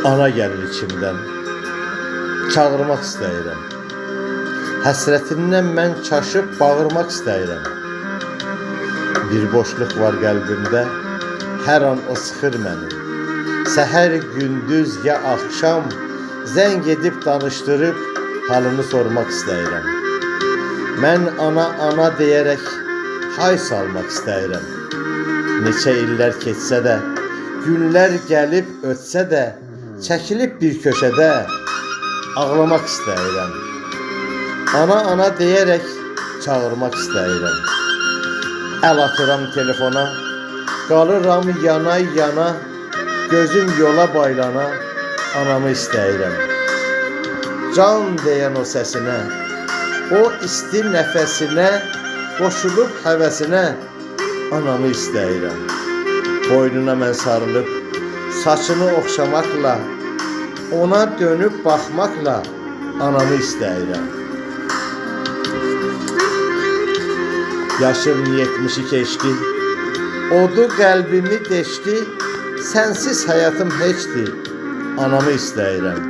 Ana gəlir içimdən, çağırmaq istəyirəm. Həsrətindən mən çaşıb bağırmaq istəyirəm. Bir boşluq var qəlbimdə, hər an o sıxır məni. Səhər, gündüz ya axşam zəng edib danışdırıb halını sormaq istəyirəm. Mən ana deyərək hay salmaq istəyirəm. Neçə illər keçsə də, günlər gəlib ötsə də, çəkilib bir köşədə ağlamaq istəyirəm. Ana deyərək çağırmaq istəyirəm. Əl atıram telefona, qalıram yana, gözüm yola baylana, anamı istəyirəm. Can deyən o səsinə, o isti nəfəsinə, qoşulub həvəsinə, anamı istəyirəm. Boynuna mən sarılıb, saçını oxşamaqla, ona dönüb baxmaqla anamı istəyirəm. Yaşım 70'i keçdi, odu qəlbimi deşdi, sənsiz həyatım heçdi, anamı istəyirəm.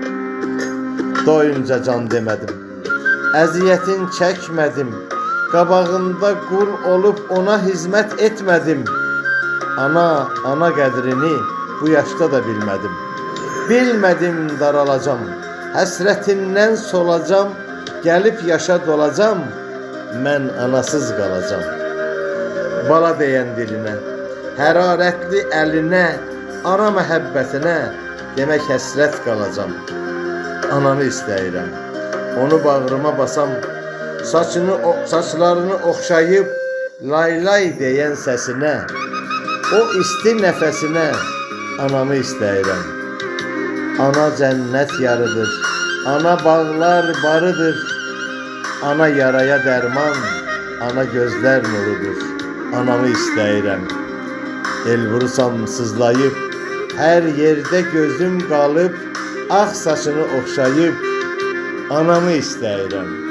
Doyunca can demədim, əziyyətin çəkmədim, qabağında qul olub ona hizmət etmədim. Ana qədrini bu yaşda da bilmədim. Bilmədim daralacam, həsrətindən solacam, gəlib yaşa dolacam, mən anasız qalacam. Bala deyən dilinə, hərarətli əlinə, ana məhəbbətinə, demək həsrət qalacam. Anamı istəyirəm, onu bağrıma basam, saçlarını oxşayıb, lay deyən səsinə, o isti nəfəsinə anamı istəyirəm. Ana cənnət yarıdır, ana bağlar barıdır, ana yaraya dərman, ana gözlər nurudur, anamı istəyirəm. El vurusam sızlayıb, hər yerdə gözüm qalıb, ağ saçını oxşayıb, anamı istəyirəm.